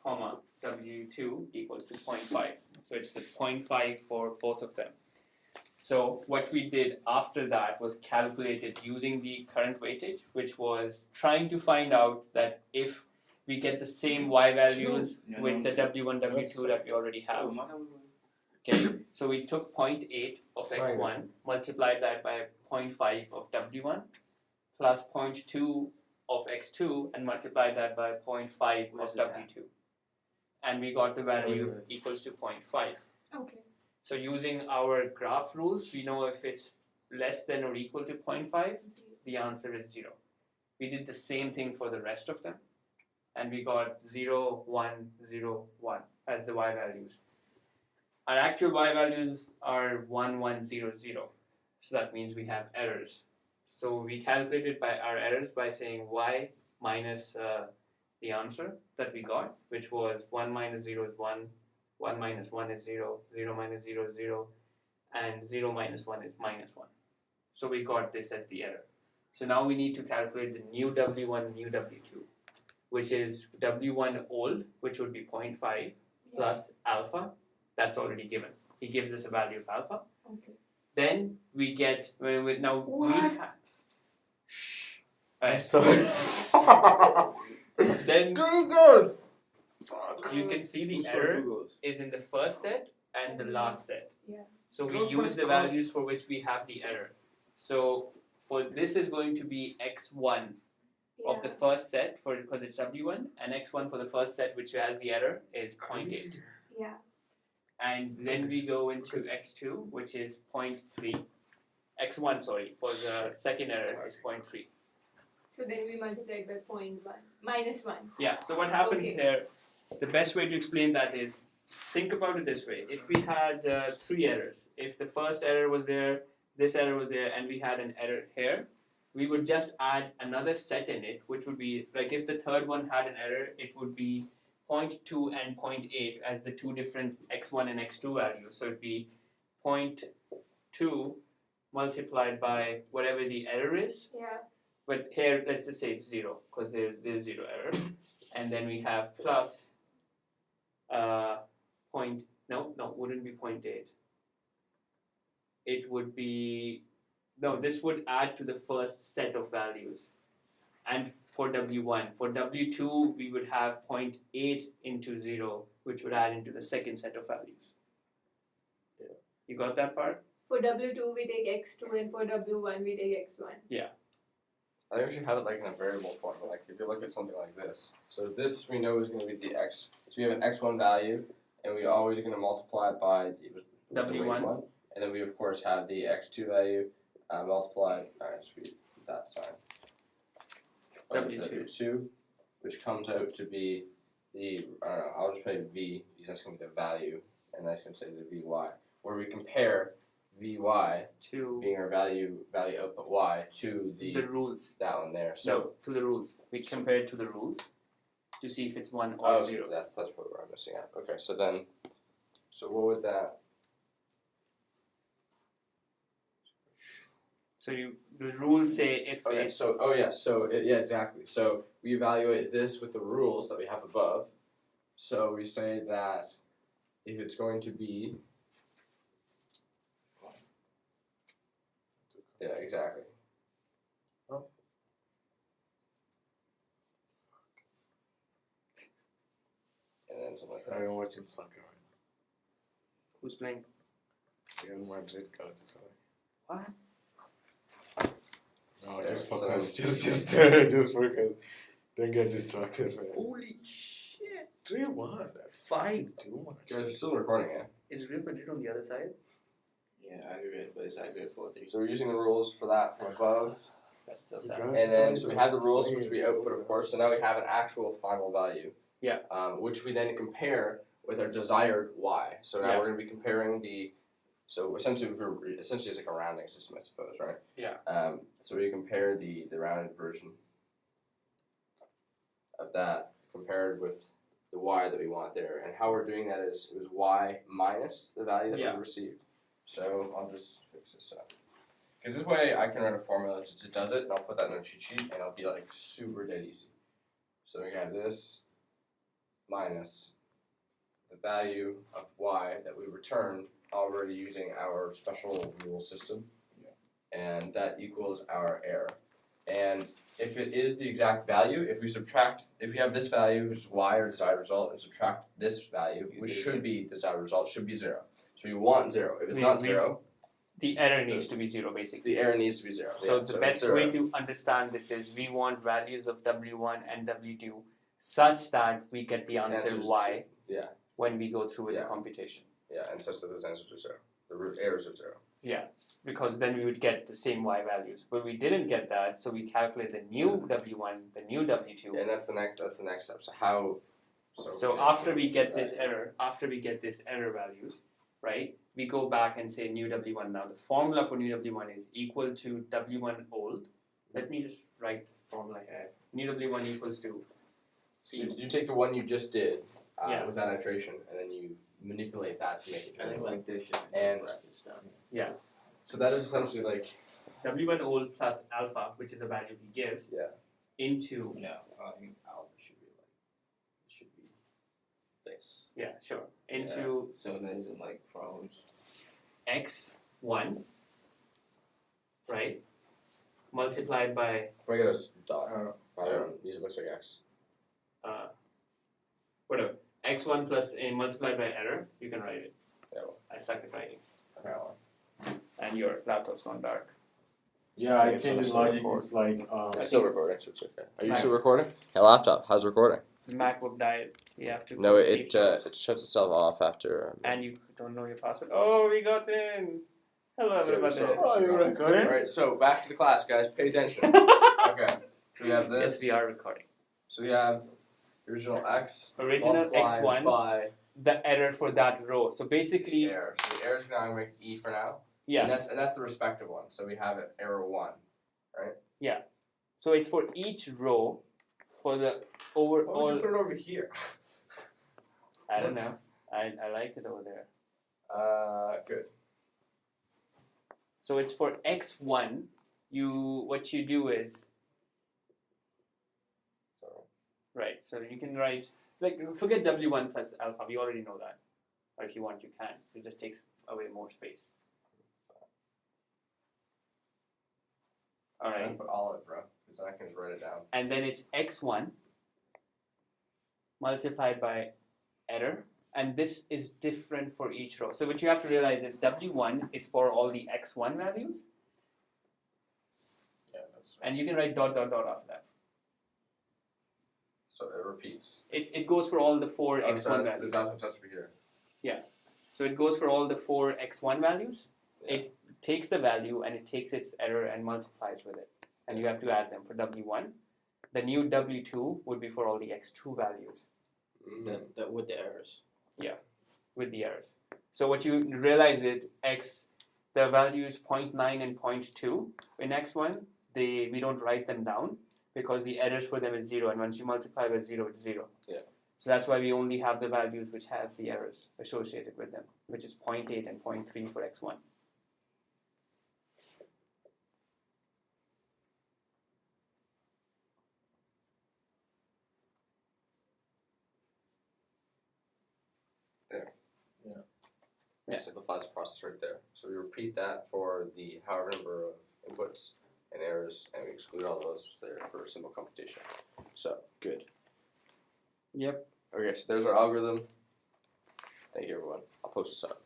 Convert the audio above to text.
comma W2 equals to 0.5. So it's the 0.5 for both of them. So what we did after that was calculated using the current weightage, which was trying to find out that if we get the same y values with the W1, W2 that we already have. Okay, so we took 0.8 of x1, multiplied that by 0.5 of w1, plus 0.2 of x2, and multiplied that by 0.5 of w2. And we got the value equals to 0.5. Okay. So using our graph rules, we know if it's less than or equal to 0.5, the answer is 0. We did the same thing for the rest of them, and we got 0, 1, 0, 1 as the y values. Our actual y values are 1, 1, 0, 0. So that means we have errors. So we calculated by our errors by saying y minus the answer that we got, which was 1 minus 0 is 1, 1 minus 1 is 0, 0 minus 0 is 0, and 0 minus 1 is minus 1. So we got this as the error. So now we need to calculate the new W1, new W2, which is W1 old, which would be 0.5, plus alpha. That's already given. He gives us a value of alpha. Okay. Then we get now What? we have. Shh. I'm sorry. Then 3 goals. you can see the error is in the first set and the last set. Yeah. So we use the values for which we have the error. So for this is going to be x1 of the first set for because it's w1, and x1 for the first set which has the error is 0.8. Yeah. And then we go into x2, which is 0.3. x1, sorry, for the second error is 0.3. So then we multiply by 0.1 minus 1. Yeah, so what happens here, the best way to explain that is, think about it this way. If we had 3 errors, if the first error was there, this error was there, and we had an error here, we would just add another set in it, which would be, like if the third one had an error, it would be 0.2 and 0.8 as the two different x1 and x2 values. So it would be 0.2 multiplied by whatever the error is. Yeah. But here, let's just say it's 0, because there's 0 error. And then we have plus wouldn't be 0.8. It would be, no, this would add to the first set of values. And for W1, for W2, we would have 0.8 into 0, which would add into the second set of values. Yeah. You got that part? For W2 we take x2 and for W1 we take x1. Yeah. I think we should have it like in a variable form. Like if you look at something like this. So this we know is going to be the x. So we have an x1 value, and we always are going to multiply it by the W1. And then we of course have the x2 value multiplied. Alright, sweet. That sign. W2, which comes out to be the, I don't know, I'll just put v, because that's going to be the value, and that's going to say the vy, where we compare vy To being our value output y to the rules. that one there. So No, to the rules. We compare it to the rules to see if it's 1 or 0. So that's what I'm missing out. Okay, so what would that? So the rules say if Okay, it's yeah, exactly. So we evaluate this with the rules that we have above. So we say that if it's going to be, yeah, exactly. Oh. And then something like that. Sorry, I'm watching soccer. who's playing. Real Madrid Galatasaray. What? No, Yeah, just so- focus. Just focus. Don't get distracted, man. Holy shit! 3-1. That's Fine. too much. You guys are still recording, yeah? Is Real Madrid on the other side? Yeah, aggregate, but it's aggregate 4-3. So we're using the rules for that from above. That's so You sad. got- And then, so we have the rules which we output, of course, so now we have an actual final value. Yeah. Which we then compare with our desired y. So now Yeah. we're going to be comparing so essentially it's like a rounding system, I suppose, right? Yeah. So we compare the rounded version of that compared with the y that we want there. And how we're doing that is it was y minus the value that Yeah. we received. So I'll just fix this up. Because this way I can write a formula that just does it, and I'll put that in a cheat sheet, and it'll be like super dead easy. So we have this, minus the value of y that we returned already using our special rule system, and that equals our error. And if it is the exact value, if we have this value, which is y, or desired result, and subtract this value, which should be desired result, should be 0. So you want 0. If it's not 0, the error needs to be 0 basically. the error needs to be 0. So the best way to understand this is we want values of W1 and W2 such that we get the answer Answers y yeah. when we go through with Yeah. the computation. Yeah, and such that those answers are 0. The root errors are 0. Yeah, because then we would get the same y values. But we didn't get that, so we calculate the new W1, the new W2. Yeah, and that's the next step. So how? So after we get this error values, right? We go back and say new W1. Now the formula for new W1 is equal to W1 old. Let me just write the formula here. New W1 equals to. So you take the one you just did Yeah. with that iteration, and then you manipulate that to make it. I think like this should be And- brackets down here. Yeah. So that is essentially like W1 old plus alpha, which is a value he gives. Yeah. Into. No, I think alpha should be like, it should be this. Yeah, sure. Into So then it's like from x1, right? Multiplied by I get a dot. I don't. These looks like x. whatever. X1 plus a multiplied by error, you can write it. Yeah. Well, I suck at writing. okay, well. And your laptop's gone dark. Yeah, I It's changed still logic. recording. It's like It's still recording, so it's okay. Are you Right. still recording? Hey, laptop. How's recording? MacBook died. You have to. No, post it details. it shuts itself off after. And you don't know your password. Oh, we got in. Hello, everybody. so- Oh, you're recording? Alright, so back to the class, guys. Pay attention. Okay. So we have this. Yes, we are recording. So we have original x Original multiplied x1, by the error for that row. So basically, error. So the error is going to make e for now. yeah. And that's the respective one. So we have it error 1. So it's for each row, for the overall. Why would you put it over here? I don't know. I like it over there. Good. So it's for x1. What you do is So right. So you can write like forget W1 plus alpha. We already know that. Or if you want, you can. It just takes away more space. All I right. put all of it, bro, because then I can just write it down. And then it's x1 multiplied by error, and this is different for each row. So what you have to realize is W1 is for all the x1 values, Yeah, that's right. and you can write dot dot dot after that. So it repeats. It goes for all the four Oh, x1 so that's values. what's over here. So it goes for all the four x1 values. Yeah. It takes the value and it takes its error and multiplies with it, and you have to add them for W1. The new W2 would be for all the x2 values. That with the errors. With the errors. So what you realize is the values 0.9 and 0.2 in x1, we don't write them down because the errors for them is 0, and once you multiply by 0, it's 0. Yeah. So that's why we only have the values which have the errors associated with them, which is 0.8 and 0.3 for x1. It simplifies the process right there. So we repeat that for the however number of inputs and errors, and we exclude all those there for a simple computation. So, good. Yep. Okay, so there's our algorithm. Thank you, everyone. I'll post this up.